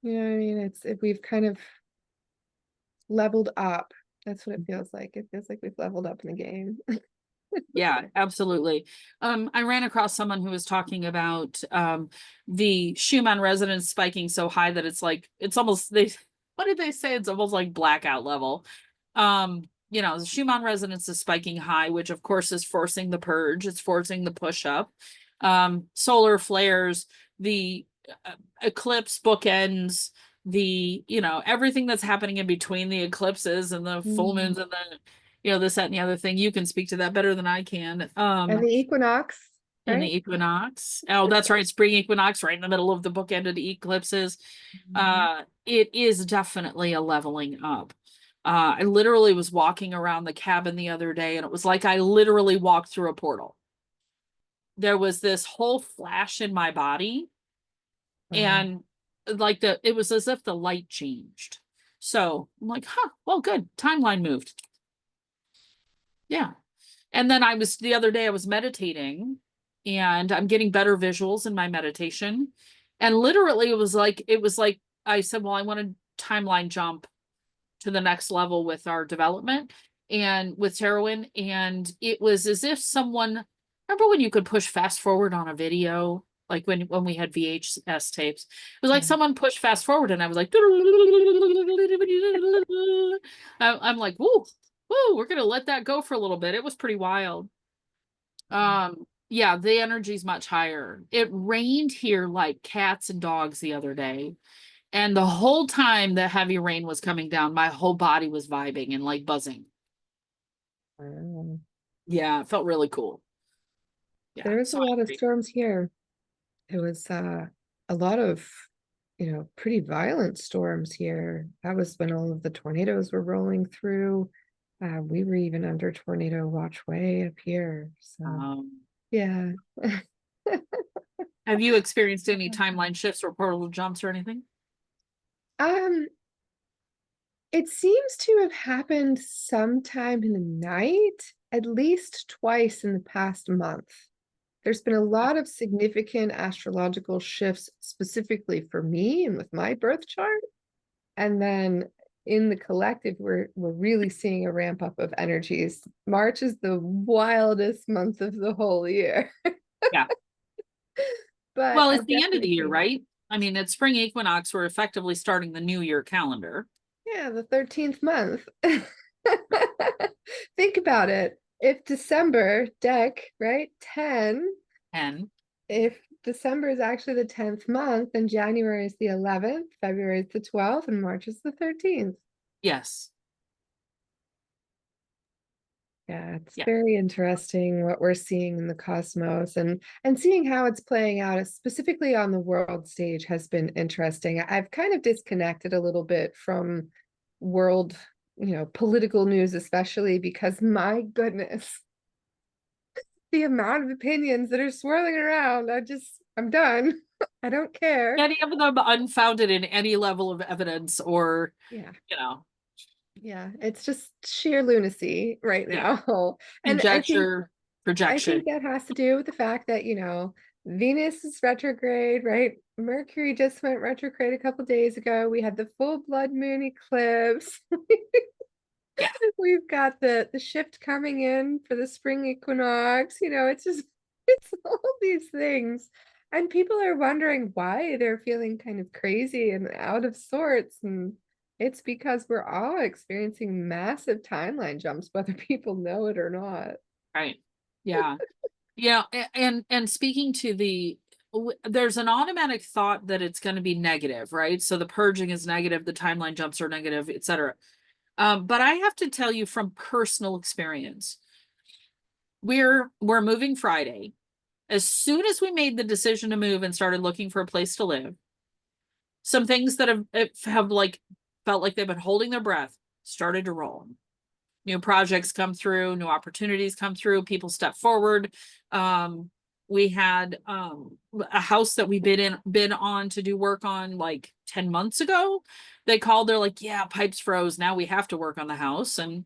You know what I mean? If we've kind of leveled up. That's what it feels like. It feels like we've leveled up in the game. Yeah, absolutely. I ran across someone who was talking about the Schumann resonance spiking so high that it's almost they what did they say? It's almost like blackout level. The Schumann resonance is spiking high, which of course is forcing the purge, it's forcing the push up. Solar flares, the eclipse bookends, everything that's happening in between the eclipses and the full moons Mm. and the this, that, and the other thing. You can speak to that better than I can. And the equinox, In right? the equinox. Oh, that's right. Spring equinox, right in the middle of the bookend of the eclipses. Mhm. It is definitely a leveling up. I literally was walking around the cabin the other day, and it was like I literally walked through a portal. There was this whole flash in my body, Wow. and it was as if the light changed. So I'm like, huh, well, good. Timeline moved. Yeah. And then the other day I was meditating and I'm getting better visuals in my meditation. And literally it was like I said, well, I want to timeline jump to the next level with our development and with Terwin. And it was as if someone remember when you could push fast forward on a video, like when we had VHS tapes. It was like Yeah. someone pushed fast forward and I was like I'm like, woo, woo, we're gonna let that go for a little bit. It was pretty wild. Yeah, the energy's much higher. It rained here like cats and dogs the other day. And the whole time the heavy rain was coming down, my whole body was vibing and like buzzing. Wow. Yeah, it felt really cool. Yeah. There was a So I lot of agree. storms here. It was a lot of, pretty violent storms here. That was when all of the tornadoes were rolling through. We were even under tornado watch way up here. So yeah. Have you experienced any timeline shifts or portal jumps or anything? Um, it seems to have happened sometime in the night, at least twice in the past month. There's been a lot of significant astrological shifts specifically for me and with my birth chart. And then in the collective, we're really seeing a ramp up of energies. March is the wildest month of the whole year. Yeah. But Well, it's I've the end of the definitely year, seen it. right? I mean, it's spring equinox. We're effectively starting the new year calendar. Yeah, the 13th month. Think about it. If December deck, right? 10, And if December is actually the 10th month, then January is the 11th, February is the 12th, and March is the 13th. yes. Yeah, it's Yeah. very interesting what we're seeing in the cosmos and seeing how it's playing out, specifically on the world stage, has been interesting. I've kind of disconnected a little bit from world, political news, especially because my goodness, the amount of opinions that are swirling around, I'm done. I don't care. Any of them unfounded in any level of evidence or, Yeah. you know, Yeah, it's just sheer lunacy right yeah, now. And conjecture, I projection. think that has to do with the fact that, Venus is retrograde, right? Mercury just went retrograde a couple days ago. We had the full blood moon eclipse. Yeah. We've got the shift coming in for the spring equinox. It's just it's all these things. And people are wondering why they're feeling kind of crazy and out of sorts. And it's because we're all experiencing massive timeline jumps, whether people know it or not. Right. Yeah. Yeah. And speaking to there's an automatic thought that it's going to be negative, right? So the purging is negative, the timeline jumps are negative, etc. But I have to tell you from personal experience, we're moving Friday. As soon as we made the decision to move and started looking for a place to live, some things that have like felt like they've been holding their breath started to roll. New projects come through, new opportunities come through, people step forward. We had a house that we been on to do work on like 10 months ago. They called, they're like, yeah, pipes froze. Now we have to work on the house and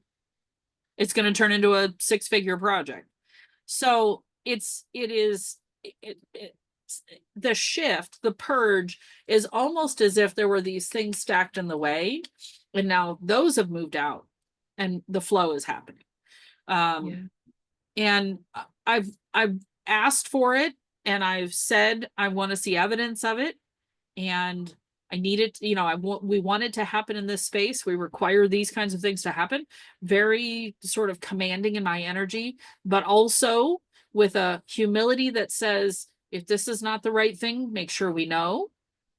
it's going to turn into a 6-figure project. So it is the shift, the purge is almost as if there were these things stacked in the way, and now those have moved out and the flow is happening. Yeah. And I've asked for it, and I've said I want to see evidence of it, and I need it, we want it to happen in this space. We require these kinds of things to happen. Very sort of commanding in my energy, but also with a humility that says, if this is not the right thing, make sure we know,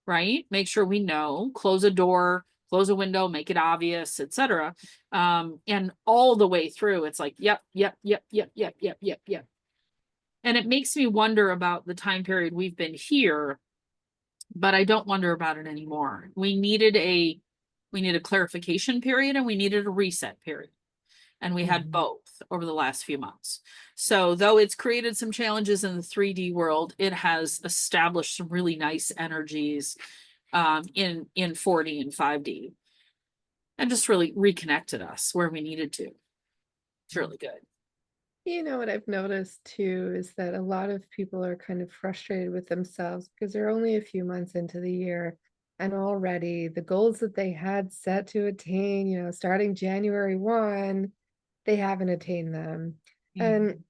right? Make sure we know, close a door, close a window, make it obvious, etc. And all the way through, it's like, yep, yep, yep, yep, yep, yep, yep, yep. And it makes me wonder about the time period we've been here, but I don't wonder about it anymore. We needed a clarification period, and we needed a reset period. And we had both over the last few months. So though it's created some challenges in the 3D world, it has established some really nice energies in 4D and 5D, and just really reconnected us where we needed to. It's really good. You know what I've noticed too is that a lot of people are kind of frustrated with themselves because they're only a few months into the year, and already the goals that they had set to attain, starting January 1, they haven't attained them. And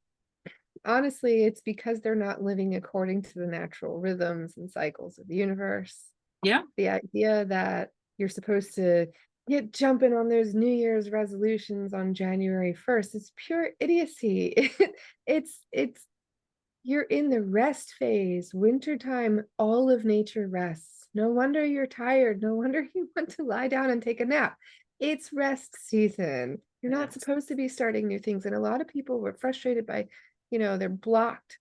honestly, it's because they're not living according to the natural rhythms and cycles of the universe. Yeah. The idea that you're supposed to get jumping on those New Year's resolutions on January 1st, it's pure idiocy. It's you're in the rest phase. Wintertime, all of nature rests. No wonder you're tired. No wonder you want to lie down and take a nap. It's rest season. You're not supposed to be starting new things. And a lot of people were frustrated by, they're blocked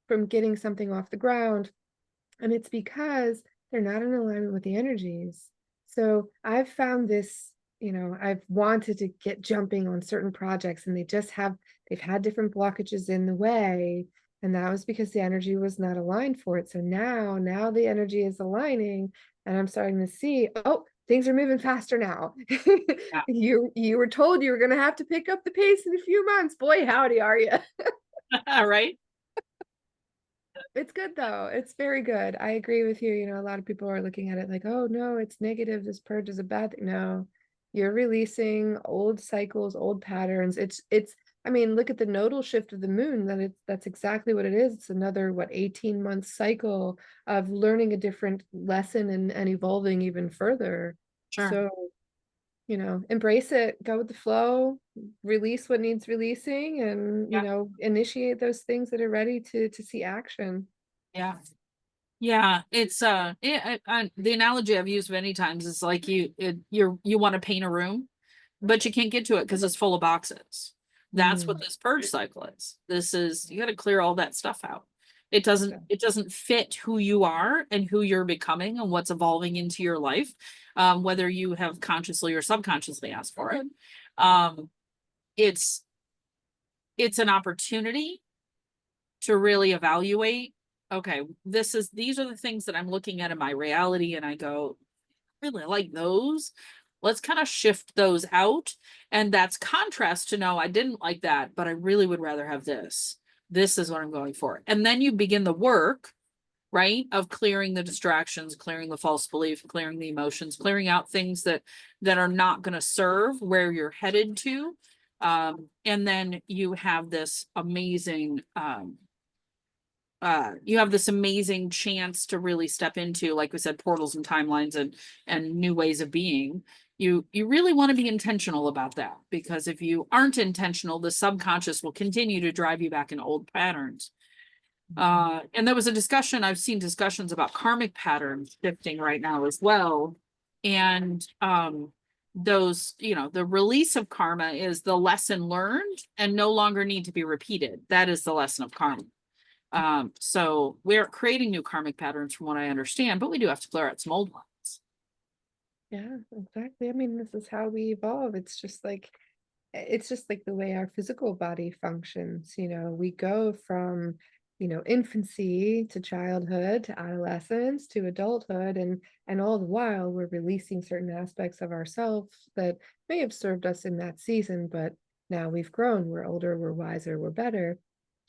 from getting something off the ground. And it's because they're not in alignment with the energies. So I've found this, I've wanted to get jumping on certain projects, and they've had different blockages in the way. And that was because the energy was not aligned for it. So now the energy is aligning, and I'm starting to see, oh, things are moving faster now. Yeah. You were told you were going to have to pick up the pace in a few months. Boy, howdy, are you? Right. It's good though. It's very good. I agree with you. A lot of people are looking at it like, oh no, it's negative. This purge is a bad thing. No, you're releasing old cycles, old patterns. I mean, look at the nodal shift of the moon. That's exactly what it is. It's another, 18-month cycle of learning a different lesson and evolving even further. Sure. So, embrace it, go with the flow, release what needs releasing, and, Yeah. initiate those things that are ready to see action. Yeah. Yeah, it's the analogy I've used many times is like you want to paint a room, but you can't get to it because it's full of boxes. That's what Mm, this purge cycle is. This is, you got to clear all that stuff out. okay. It doesn't fit who you are and who you're becoming and what's evolving into your life, whether you have consciously or subconsciously asked for it. Um, it's an opportunity to really evaluate, okay, these are the things that I'm looking at in my reality, and I go, really like those. Let's kind of shift those out. And that's contrast to, no, I didn't like that, but I really would rather have this. This is what I'm going for. And then you begin the work, right, of clearing the distractions, clearing the false belief, clearing the emotions, clearing out things that are not going to serve where you're headed to. And then you have this amazing chance to really step into, like we said, portals and timelines and new ways of being. You really want to be intentional about that, because if you aren't intentional, the subconscious will continue to drive you back in old patterns. And there was a discussion, I've seen discussions about karmic patterns shifting right now as well. And those, the release of karma is the lesson learned and no longer need to be repeated. That is the lesson of karma. So we're creating new karmic patterns from what I understand, but we do have to clear out some old ones. Yeah, exactly. I mean, this is how we evolve. It's just like the way our physical body functions. We go from, infancy to childhood to adolescence to adulthood, and all the while we're releasing certain aspects of ourselves that may have served us in that season, but now we've grown, we're older, we're wiser, we're better.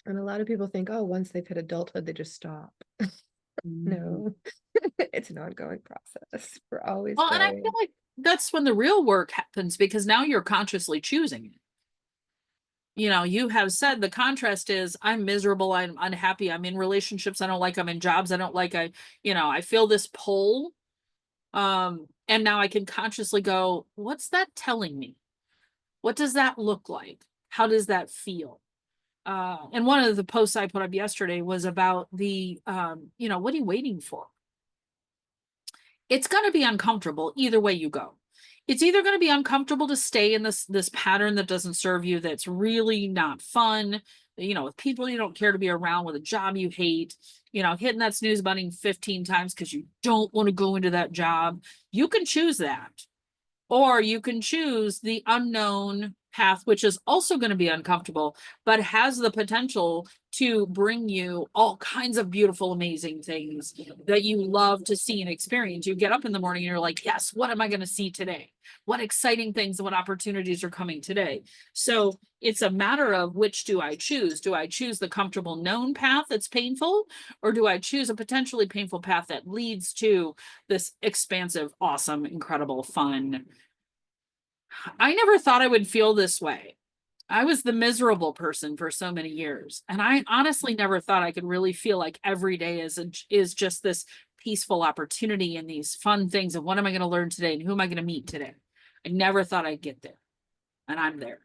And a lot of people think, oh, once they've hit adulthood, they just stop. Mm. No, it's an ongoing process. We're always Well, and I feel growing. like that's when the real work happens because now you're consciously choosing it. You have said the contrast is I'm miserable, I'm unhappy, I'm in relationships I don't like, I'm in jobs I don't like, I feel this pull. And now I can consciously go, what's that telling me? What does that look like? How does that feel? And one of the posts I put up yesterday was about what are you waiting for? It's going to be uncomfortable either way you go. It's either going to be uncomfortable to stay in this pattern that doesn't serve you, that's really not fun, with people you don't care to be around, with a job you hate, hitting that snooze button 15 times because you don't want to go into that job. You can choose that. Or you can choose the unknown path, which is also going to be uncomfortable, but has the potential to bring you all kinds of beautiful, amazing things that you love to see and experience. You get up in the morning and you're like, yes, what am I going to see today? What exciting things, what opportunities are coming today? So it's a matter of which do I choose? Do I choose the comfortable known path that's painful? Or do I choose a potentially painful path that leads to this expansive, awesome, incredible, fun? I never thought I would feel this way. I was the miserable person for so many years, and I honestly never thought I could really feel like every day is just this peaceful opportunity and these fun things. And what am I going to learn today? And who am I going to meet today? I never thought I'd get there, and I'm there.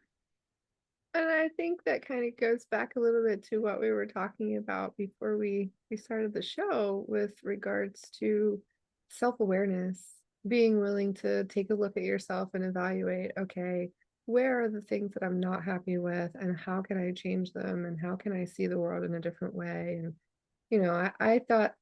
And I think that kind of goes back a little bit to what we were talking about before we started the show with regards to self-awareness, being willing to take a look at yourself and evaluate, okay, where are the things that I'm not happy with and how can I change them and how can I see the world in a different way? And I thought,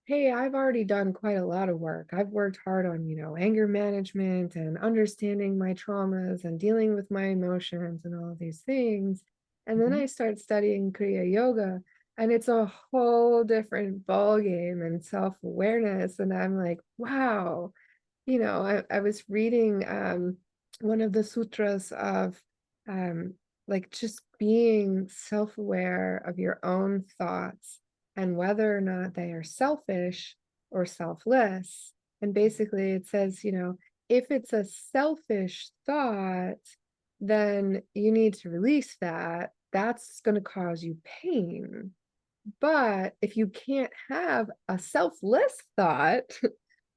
hey, I've already done quite a lot of work. I've worked hard on, anger management and understanding my traumas and dealing with my emotions and all of these things. And then Mhm. I start studying Kriya Yoga, and it's a whole different ball game and self-awareness. And I'm like, wow, I was reading one of the sutras of um, like just being self-aware of your own thoughts and whether or not they are selfish or selfless. And basically, it says, if it's a selfish thought, then you need to release that. That's going to cause you pain. But if you can't have a selfless thought,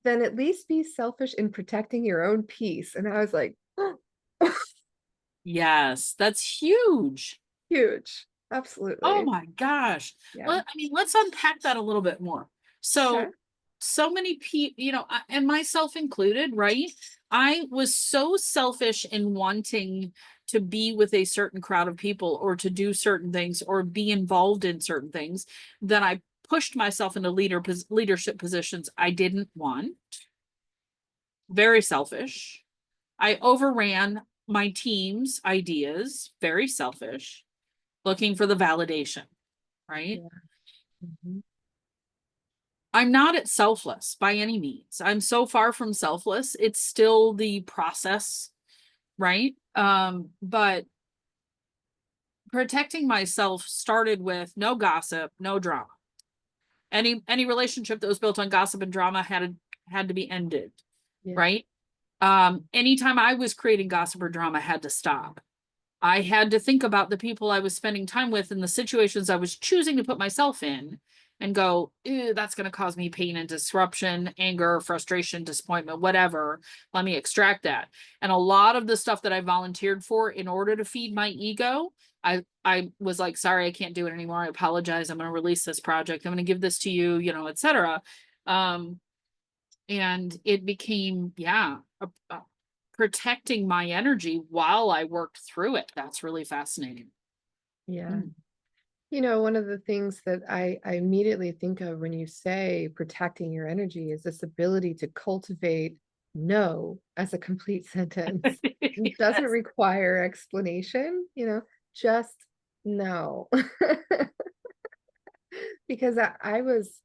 then at least be selfish in protecting your own peace. And I was like, Yes, that's huge. huge. Oh Absolutely. my gosh. Yeah. Well, I mean, let's unpack that a little bit more. Okay. So many people, and myself included, right? I was so selfish in wanting to be with a certain crowd of people or to do certain things or be involved in certain things that I pushed myself into leadership positions I didn't want. Very selfish. I overran my team's ideas, very selfish, looking for the validation, right? Yeah. Mhm. I'm not at selfless by any means. I'm so far from selfless. It's still the process, right? But protecting myself started with no gossip, no drama. Any relationship that was built on gossip and drama had to be ended, Yeah. right? Anytime I was creating gossip or drama had to stop. I had to think about the people I was spending time with and the situations I was choosing to put myself in and go, ew, that's going to cause me pain and disruption, anger, frustration, disappointment, whatever. Let me extract that. And a lot of the stuff that I volunteered for in order to feed my ego, I was like, sorry, I can't do it anymore. I apologize. I'm going to release this project. I'm going to give this to you, etc. Um, and it became, yeah, protecting my energy while I worked through it. That's really fascinating. Yeah. Mm. One of the things that I immediately think of when you say protecting your energy is this ability to cultivate no as a complete sentence. It doesn't Yes. require explanation, just no. Because I was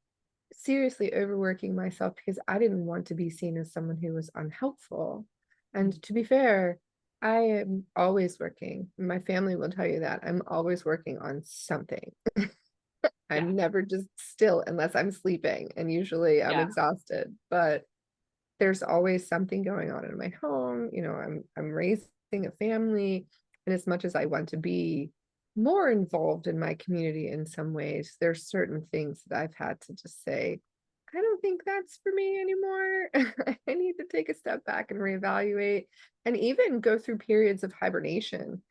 seriously overworking myself because I didn't want to be seen as someone who was unhelpful. And to be fair, I am always working. My family will tell you that I'm always working on something. Yeah. I'm never just still unless I'm sleeping, and usually I'm Yeah. exhausted, but there's always something going on in my home. I'm raising a family, and as much as I want to be more involved in my community in some ways, there's certain things that I've had to just say, I don't think that's for me anymore. I need to take a step back and reevaluate and even go through periods of hibernation.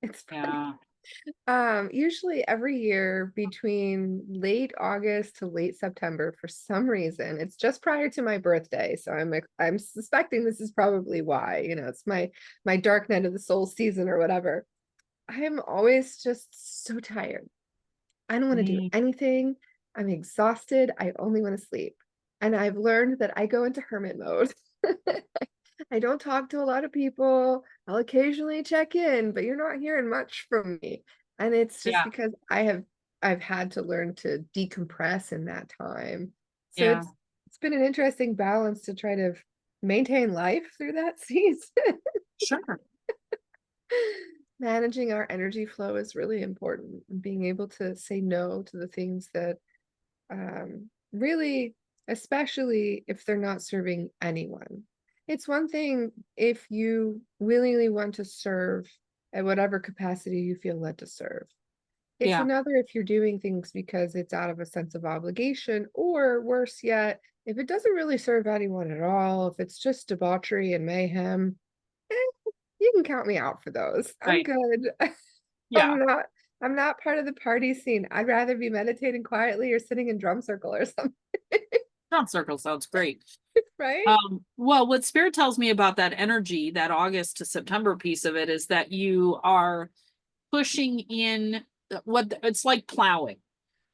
It's funny. Yeah. Usually every year between late August to late September, for some reason, it's just prior to my birthday. So I'm suspecting this is probably why, it's my dark night of the soul season or whatever. I am always just so tired. I don't want to do Mm, anything. I'm exhausted. I only want to sleep. And I've learned that I go into hermit mode. I don't talk to a lot of people. I'll occasionally check in, but you're not hearing much from me. And it's just yeah. because I've had to learn to decompress in that time. So Yeah. it's been an interesting balance to try to maintain life through that season. Sure. Managing our energy flow is really important, and being able to say no to the things that really, especially if they're not serving anyone. It's one thing if you willingly want to serve at whatever capacity you feel led to serve. It's Yeah. another if you're doing things because it's out of a sense of obligation, or worse yet, if it doesn't really serve anyone at all, if it's just debauchery and mayhem, eh, you can count me out for those. I'm Right. good. Yeah. I'm not I'm not part of the party scene. I'd rather be meditating quietly or sitting in drum circle or something, Drum circle sounds great. right? Well, what spirit tells me about that energy, that August to September piece of it, is that you are pushing in it's like plowing,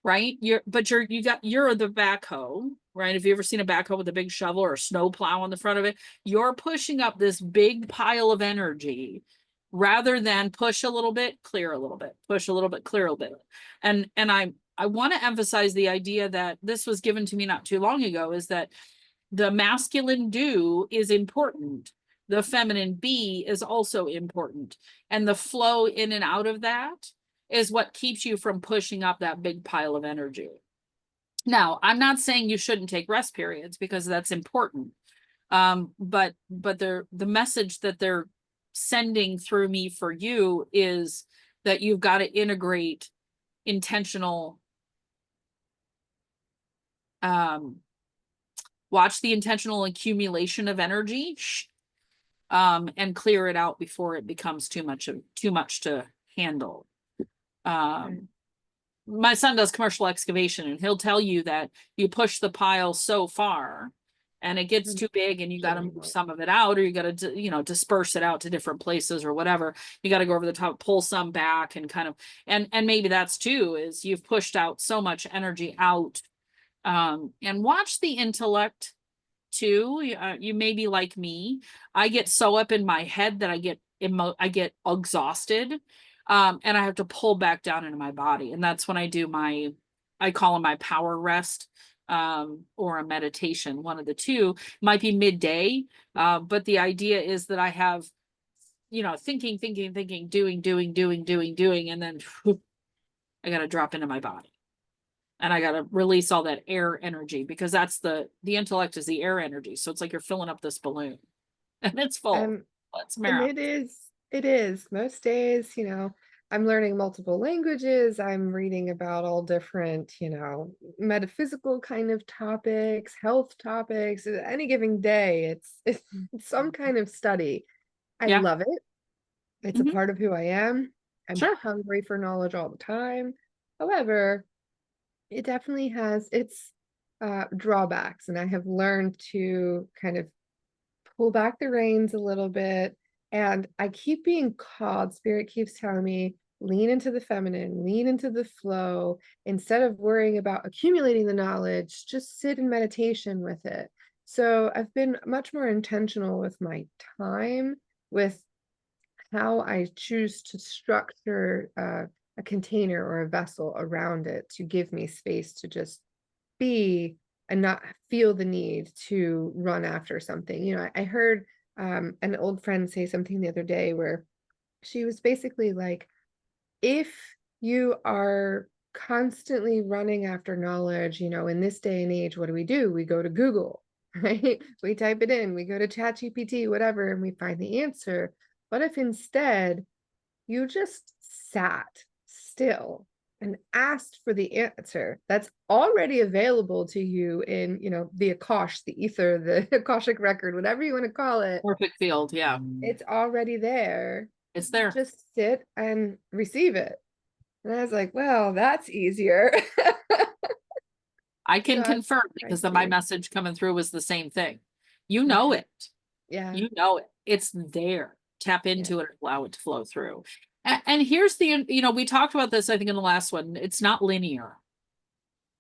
right? You're the backhoe, right? Have you ever seen a backhoe with a big shovel or a snow plow on the front of it? You're pushing up this big pile of energy rather than push a little bit, clear a little bit, push a little bit, clear a little bit. And I want to emphasize the idea that this was given to me not too long ago, is that the masculine do is important. The feminine be is also important. And the flow in and out of that is what keeps you from pushing up that big pile of energy. Now, I'm not saying you shouldn't take rest periods, because that's important. But the message that they're sending through me for you is that you've got to integrate intentional, um watch the intentional accumulation of energy, and clear it out before it becomes too much to handle. Right. Um, my son does commercial excavation, and he'll tell you that you push the pile so far and it gets I'm too big, and you got to move anymore. some of it out, or you got to, disperse it out to different places or whatever. You got to go over the top, pull some back, and kind of, and maybe that's too, is you've pushed out so much energy out. And watch the intellect too. You may be like me. I get so up in my head that I get exhausted, and I have to pull back down into my body, and that's when I call them my power rest, or a meditation. One of the two might be midday, but the idea is that I have, thinking, doing, and then I got to drop into my body, and I got to release all that air energy, because that's the intellect is the air energy. So it's like you're filling up this balloon and it's full. Um, Let's and marrow. it is most days, I'm learning multiple languages. I'm reading about all different, metaphysical kind of topics, health topics. Any given day, it's some kind of study. I Yeah. love it. It's a Hmm. part of who I am. I'm Sure. hungry for knowledge all the time. However, it definitely has its drawbacks, and I have learned to kind of pull back the reins a little bit. And I keep being called, Spirit keeps telling me, lean into the feminine, lean into the flow. Instead of worrying about accumulating the knowledge, just sit in meditation with it. So I've been much more intentional with my time, with how I choose to structure a container or a vessel around it to give me space to just be and not feel the need to run after something. I heard an old friend say something the other day where she was basically like, if you are constantly running after knowledge, in this day and age, what do? We go to Google, right? We type it in, we go to ChatGPT, whatever, and we find the answer. What if instead you just sat still and asked for the answer that's already available to you in, the Akash, the ether, the Akashic record, whatever you want to call it. Perfect field. Yeah. It's already there. It's there. Just sit and receive it. And I was like, well, that's easier. I can So I'm confirm because my practicing. message coming through was the same thing. You know it. Yeah. You know it. It's there. Tap Yeah. into it, allow it to flow through. And here's the, we talked about this, I think, in the last one. It's not linear.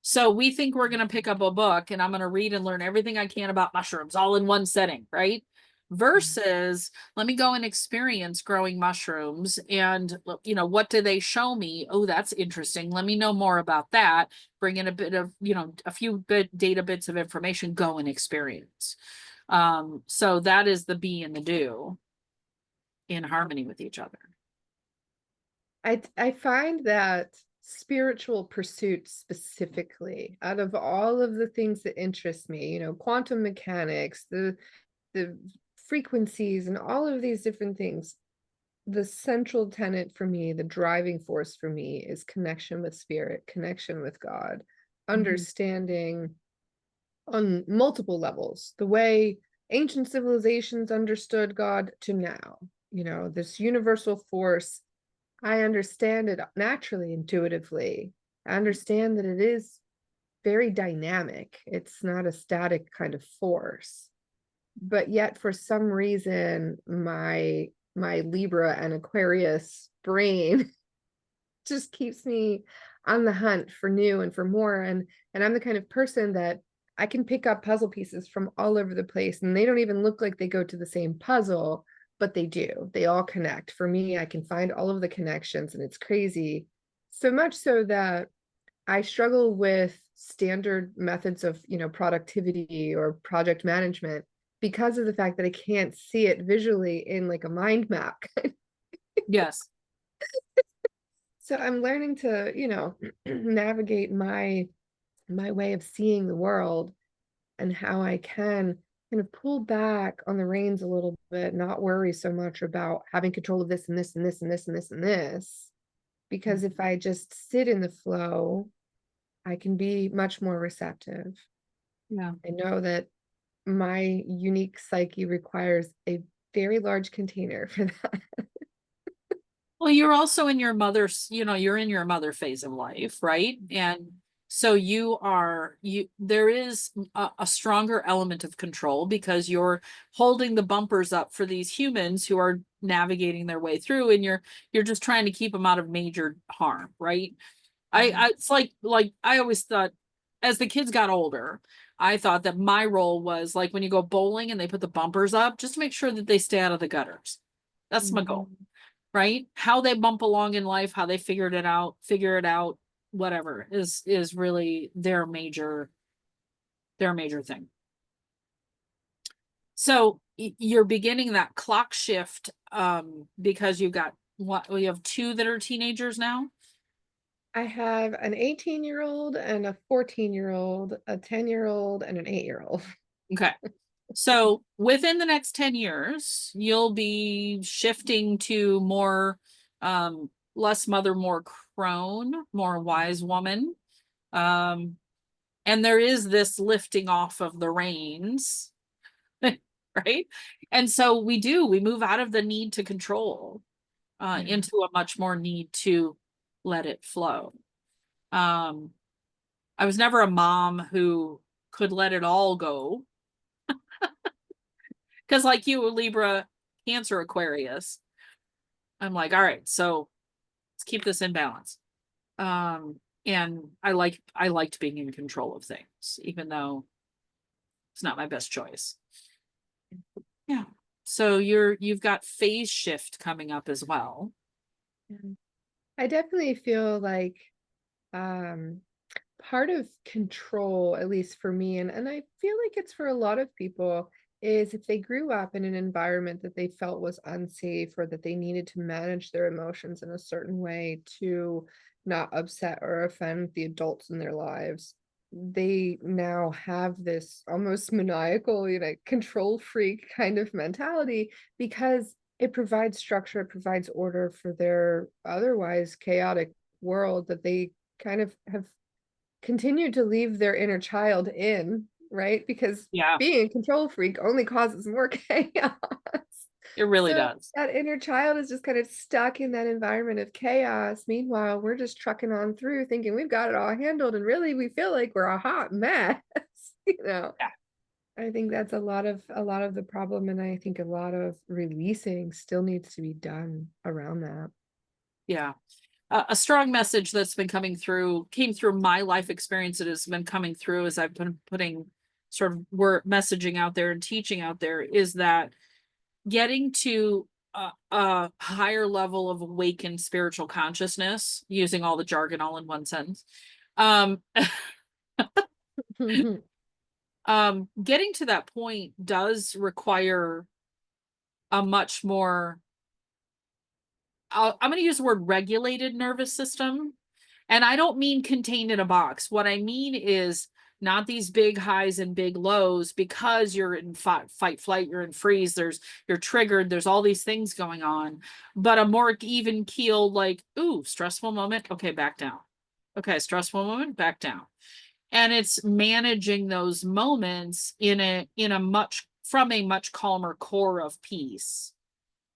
So we think we're going to pick up a book and I'm going to read and learn everything I can about mushrooms all in one setting, right? Versus let me go and experience growing mushrooms and, what do they show me? Oh, that's interesting. Let me know more about that. Bring in a bit of, a few data bits of information, go and experience. So that is the be and the do in harmony with each other. I find that spiritual pursuits specifically, out of all of the things that interest me, quantum mechanics, the frequencies and all of these different things, the central tenet for me, the driving force for me is connection with spirit, connection with God, understanding on multiple levels, the way ancient civilizations understood God to now, this universal force. I understand it naturally, intuitively. I understand that it is very dynamic. It's not a static kind of force. But yet for some reason my Libra and Aquarius brain just keeps me on the hunt for new and for more. And I'm the kind of person that I can pick up puzzle pieces from all over the place, and they don't even look like they go to the same puzzle, but they do. They all connect. For me, I can find all of the connections, and it's crazy. So much so that I struggle with standard methods of, productivity or project management because of the fact that I can't see it visually in like a mind map. Yes. So I'm learning to, navigate my way of seeing the world and how I can kind of pull back on the reins a little bit, not worry so much about having control of this and this and this and this and this and this. Because if I just sit in the flow, I can be much more receptive. Yeah. I know that my unique psyche requires a very large container for that. Well, you're also in your mother's, you're in your mother phase of life, right? And so there is a stronger element of control because you're holding the bumpers up for these humans who are navigating their way through, and you're just trying to keep them out of major harm, right? It's like I always thought as the kids got older, I thought that my role was like when you go bowling and they put the bumpers up, just to make sure that they stay out of the gutters. That's my goal, right? How they bump along in life, how they figure it out, whatever is really their major thing. So you're beginning that clock shift because you've got you have two that are teenagers now. I have an 18-year-old and a 14-year-old, a 10-year-old, and an 8-year-old. Okay. So within the next 10 years, you'll be shifting to more, less mother, more crone, more wise woman. And there is this lifting off of the reins, right? And so we move out of the need to control, into a much more need to let it flow. I was never a mom who could let it all go. Because like you, Libra, Cancer, Aquarius, I'm like, all right, so let's keep this in balance. And I liked being in control of things, even though it's not my best choice. Yeah. So you've got phase shift coming up as well. I definitely feel like um part of control, at least for me, and I feel like it's for a lot of people, is if they grew up in an environment that they felt was unsafe or that they needed to manage their emotions in a certain way to not upset or offend the adults in their lives, they now have this almost maniacal, control freak kind of mentality because it provides structure, it provides order for their otherwise chaotic world that they kind of have continued to leave their inner child in, right? Because Yeah, being a control freak only causes more chaos. it really So does. that inner child is just kind of stuck in that environment of chaos. Meanwhile, we're just trucking on through thinking we've got it all handled, and really we feel like we're a hot mess, you know. Yeah. I think that's a lot of the problem, and I think a lot of releasing still needs to be done around that. Yeah. A strong message that's been came through my life experience that has been coming through as I've been putting sort of word messaging out there and teaching out there is that getting to a higher level of awakened spiritual consciousness, using all the jargon all in one sentence, um, getting to that point does require a much more, I'm going to use the word regulated nervous system. And I don't mean contained in a box. What I mean is not these big highs and big lows because you're in fight, flight, you're in freeze, you're triggered, there's all these things going on, but a more even keel, like, ooh, stressful moment. Okay, back down. Okay, stressful moment, back down. And it's managing those moments from a much calmer core of peace.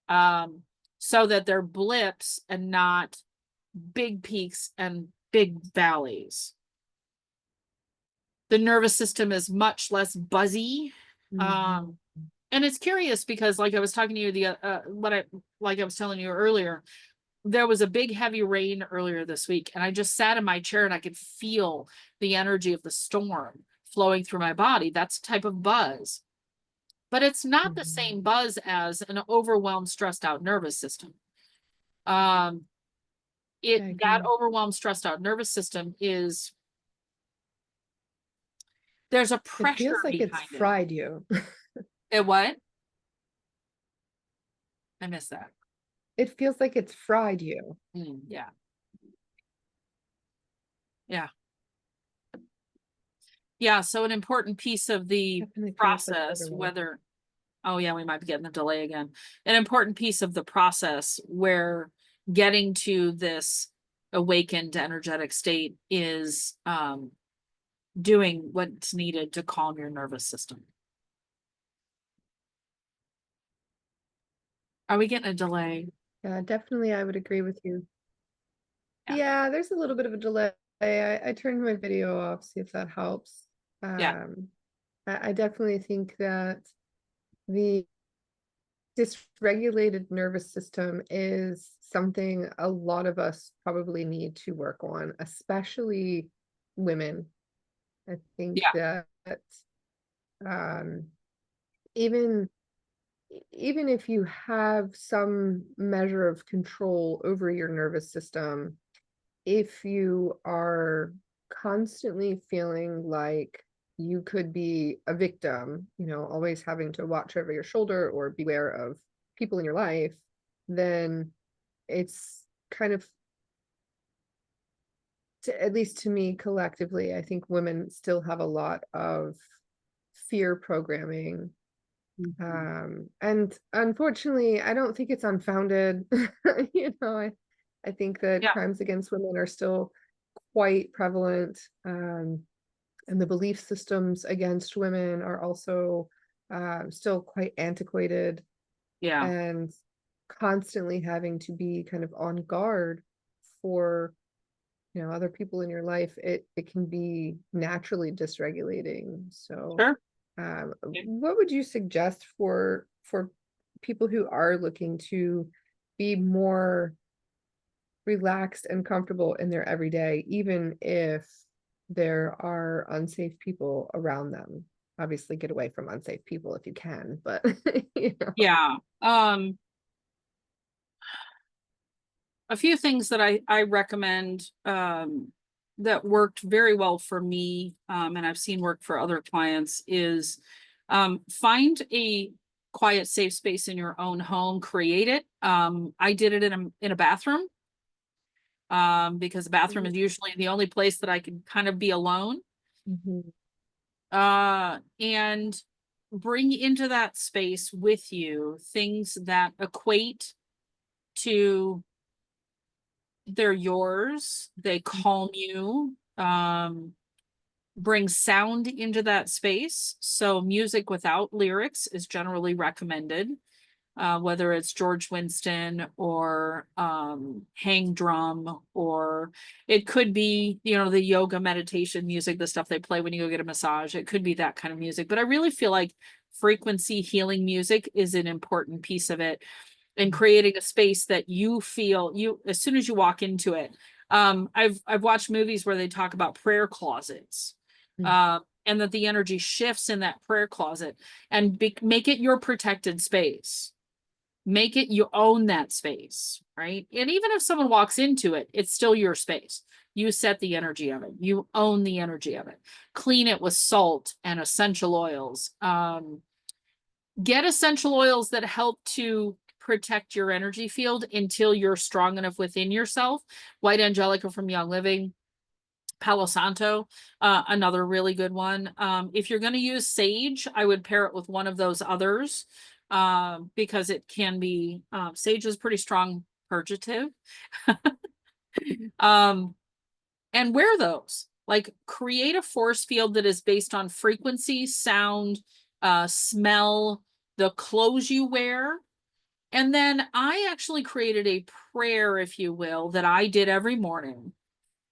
Um, so that they're blips and not big peaks and big valleys. The nervous system is much less buzzy. Mhm. Um, and it's curious because, like I was talking to you, like I was telling you earlier, there was a big heavy rain earlier this week, and I just sat in my chair and I could feel the energy of the storm flowing through my body. That's a type of buzz, but it's not the Mhm. same buzz as an overwhelmed, stressed out nervous system. Um, I that agree. overwhelmed, stressed out nervous system is there's a It pressure feels like it's behind it. fried you. It what? I missed that. It feels like it's fried you. Yeah. Yeah. Yeah. So an important piece of the Definitely process process, overload. oh yeah, we might be getting the delay again. An important piece of the process where getting to this awakened energetic state is doing what's needed to calm your nervous system. Are we getting a delay? Yeah, definitely I would agree with you. Yeah. Yeah, there's a little bit of a delay. I turned my video off, see if that helps. Yeah. Um, I definitely think that the dysregulated nervous system is something a lot of us probably need to work on, especially women. I think Yeah. that um, even even if you have some measure of control over your nervous system, if you are constantly feeling like you could be a victim, always having to watch over your shoulder or beware of people in your life, then it's kind of, at least to me collectively, I think women still have a lot of fear programming. Mhm. And unfortunately, I don't think it's unfounded. I think that Yeah. crimes against women are still quite prevalent. And the belief systems against women are also still quite antiquated, Yeah. and constantly having to be kind of on guard for other people in your life, it can be naturally dysregulating. So Sure. what would you suggest for people who are looking to be more relaxed and comfortable in their everyday, even if there are unsafe people around them? Obviously, get away from unsafe people if you can, but you know. Yeah. A few things that I recommend that worked very well for me, and I've seen work for other clients is find a quiet, safe space in your own home, create it. I did it in a bathroom. because the bathroom is usually the only place that I can kind of be alone. Mhm. And bring into that space with you things that equate to they're yours, they calm you, bring sound into that space. So music without lyrics is generally recommended, whether it's George Winston or hang drum, or it could be, the yoga meditation music, the stuff they play when you go get a massage. It could be that kind of music. But I really feel like frequency healing music is an important piece of it, and creating a space that you feel you as soon as you walk into it. I've watched movies where they talk about prayer closets, and that the energy shifts in that prayer closet, and make it your protected space. Make it you own that space, right? And even if someone walks into it, it's still your space. You set the energy of it. You own the energy of it. Clean it with salt and essential oils. Get essential oils that help to protect your energy field until you're strong enough within yourself. White Angelica from Young Living, Palo Santo, another really good one. If you're going to use sage, I would pair it with one of those others, because it can be, sage is pretty strong purgative. And wear those. Like, create a force field that is based on frequency, sound, smell, the clothes you wear. And then I actually created a prayer, if you will, that I did every morning.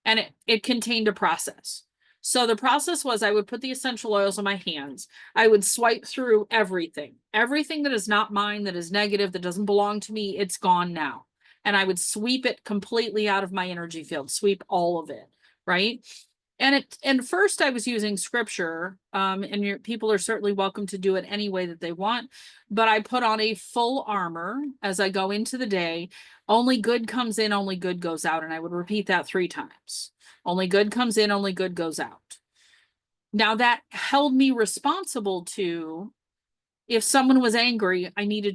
And it contained a process. So the process was, I would put the essential oils on my hands. I would swipe through everything. Everything that is not mine, that is negative, that doesn't belong to me, it's gone now. And I would sweep it completely out of my energy field, sweep all of it, right? And first I was using scripture, and people are certainly welcome to do it any way that they want, but I put on a full armor as I go into the day. Only good comes in, only good goes out. And I would repeat that 3 times. Only good comes in, only good goes out. Now that held me responsible to, if someone was angry, I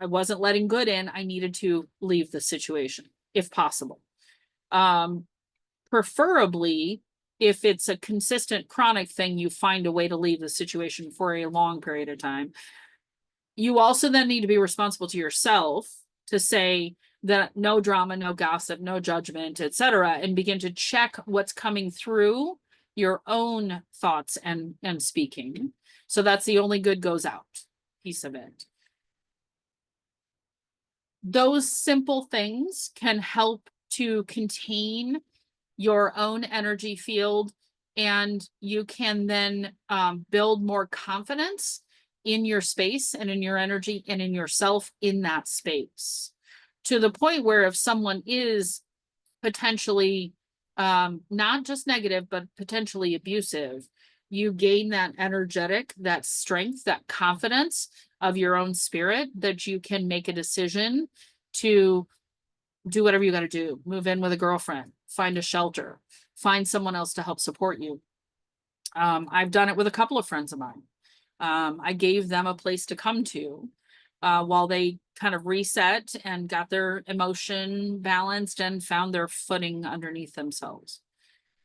wasn't letting good in, I needed to leave the situation if possible. Preferably, if it's a consistent chronic thing, you find a way to leave the situation for a long period of time. You also then need to be responsible to yourself to say that no drama, no gossip, no judgment, etc., and begin to check what's coming through your own thoughts and speaking. So that's the only good goes out piece of it. Those simple things can help to contain your own energy field, and you can then build more confidence in your space and in your energy and in yourself in that space, to the point where if someone is potentially not just negative but potentially abusive, you gain that energetic, that strength, that confidence of your own spirit, that you can make a decision to do whatever you got to do. Move in with a girlfriend, find a shelter, find someone else to help support you. I've done it with a couple of friends of mine. I gave them a place to come to while they kind of reset and got their emotion balanced and found their footing underneath themselves.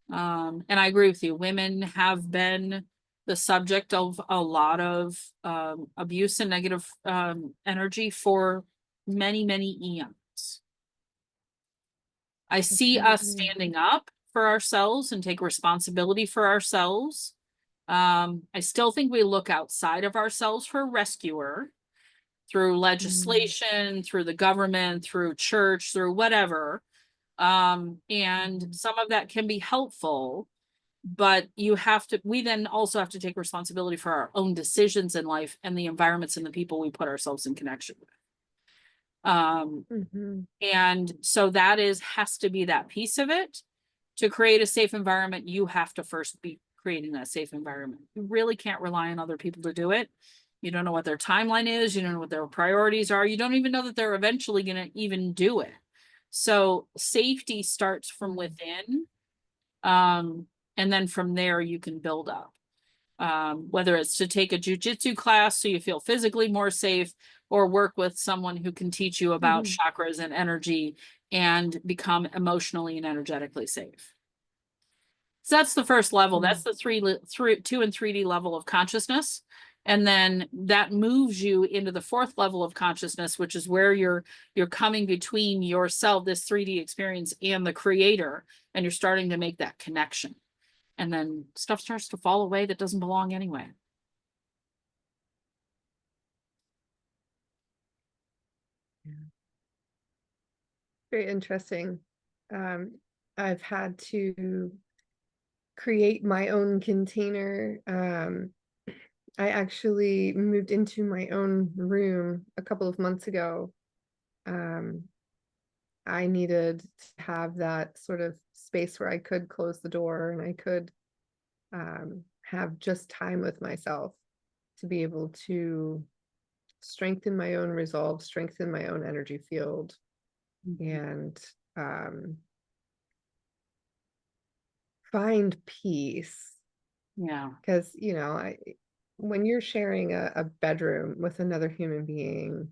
And I agree with you. Women have been the subject of a lot of abuse and negative energy for many, many eons. I see us Definitely. standing up for ourselves and take responsibility for ourselves. I still think we look outside of ourselves for a rescuer through legislation, through the government, through church, through whatever. And some of that can be helpful, but we then also have to take responsibility for our own decisions in life and the environments and the people we put ourselves in connection with. And so has to be that piece of it. To create a safe environment, you have to first be creating that safe environment. You really can't rely on other people to do it. You don't know what their timeline is. You don't know what their priorities are. You don't even know that they're eventually going to even do it. So safety starts from within. And then from there, you can build up. Whether it's to take a jujitsu class so you feel physically more safe, or work with someone who can teach you about chakras and energy and become emotionally and energetically safe. So that's the first level. That's the 2 and 3D level of consciousness. And then that moves you into the fourth level of consciousness, which is where you're coming between yourself, this 3D experience, and the creator, and you're starting to make that connection. And then stuff starts to fall away that doesn't belong anyway. Yeah. Very interesting. I've had to create my own container. I actually moved into my own room a couple of months ago. Um, I needed to have that sort of space where I could close the door and I could have just time with myself to be able to strengthen my own resolve, strengthen my own energy field, and um, find peace. Yeah. Because, when you're sharing a bedroom with another human being,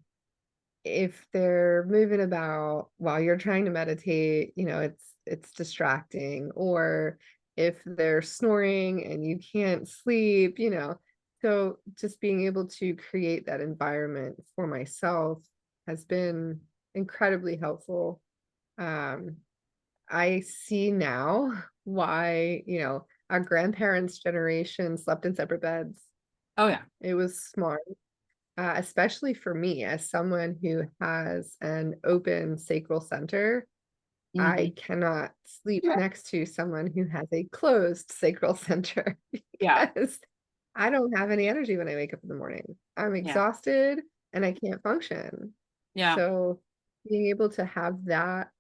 if they're moving about while you're trying to meditate, it's distracting. Or if they're snoring and you can't sleep, so just being able to create that environment for myself has been incredibly helpful. um I see now why, our grandparents' generation slept in separate beds. Oh yeah. It was smart, especially for me as someone who has an open sacral center. I Mhm. cannot sleep next to someone who has a closed sacral center Yeah. because I don't have any energy when I wake up in the morning. I'm Yeah. exhausted and I can't function. Yeah. So being able to have that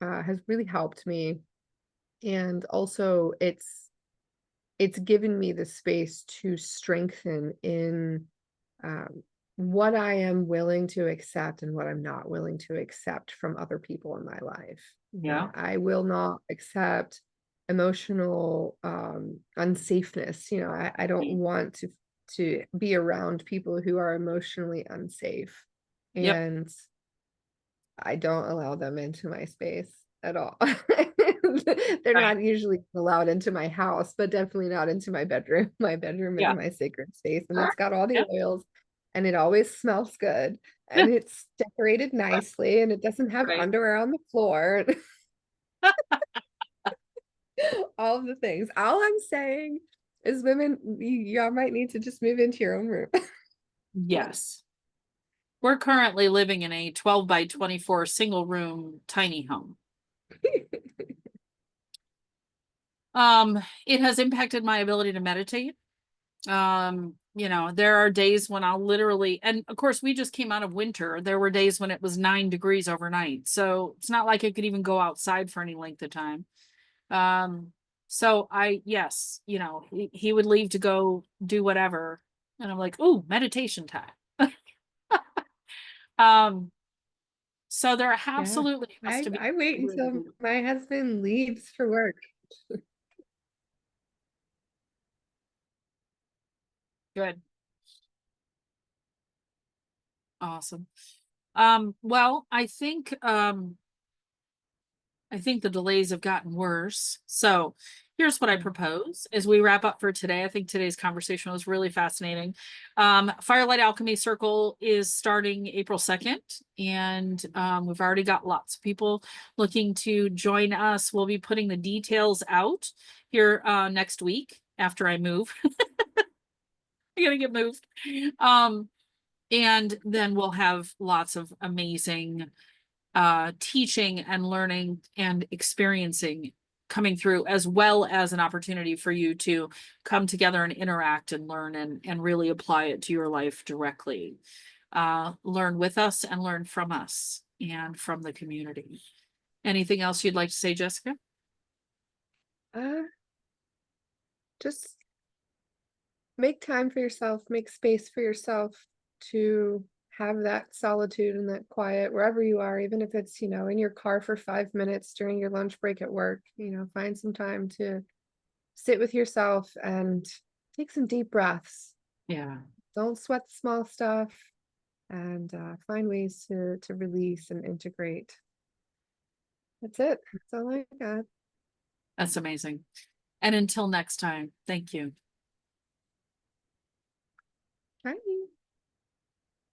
has really helped me. And also it's given me the space to strengthen in um, what I am willing to accept and what I'm not willing to accept from other people in my life. Yeah. I will not accept emotional unsafeness. I don't want to be around people who are emotionally unsafe, Yep. and I don't allow them into my space at all. They're Right. not usually allowed into my house, but definitely not into my bedroom. My bedroom is Yeah. my sacred space, and it's got all the Yep. oils, and it always smells good, Yeah. and it's decorated nicely, and it doesn't have Right. underwear on the floor. All of the things. All I'm saying is women, y'all might need to just move into your own room. Yes. We're currently living in a 12 by 24 single room tiny home. It has impacted my ability to meditate. There are days when I'll literally, and of course, we just came out of winter. There were days when it was 9 degrees overnight. So it's not like I could even go outside for any length of time. So yes, he would leave to go do whatever. And I'm like, ooh, meditation time. Um, so there Yeah. absolutely has I to be I wait until my husband leaves for work. good. Awesome. Well, I think the delays have gotten worse. So here's what I Yeah. propose as we wrap up for today. I think today's conversation was really fascinating. Firelight Alchemy Circle is starting April 2nd, and we've already got lots of people looking to join us. We'll be putting the details out here next week after I move. I gotta get moved. And then we'll have lots of amazing teaching and learning and experiencing coming through, as well as an opportunity for you to come together and interact and learn and really apply it to your life directly. Learn with us and learn from us and from the community. Anything else you'd like to say, Jessica? Uh, just make time for yourself, make space for yourself to have that solitude and that quiet wherever you are, even if it's, in your car for 5 minutes during your lunch break at work. Find some time to sit with yourself and take some deep breaths. Yeah. Don't sweat the small stuff, and find ways to release and integrate. That's it. That's all I got. That's amazing. And until next time, thank you. Bye.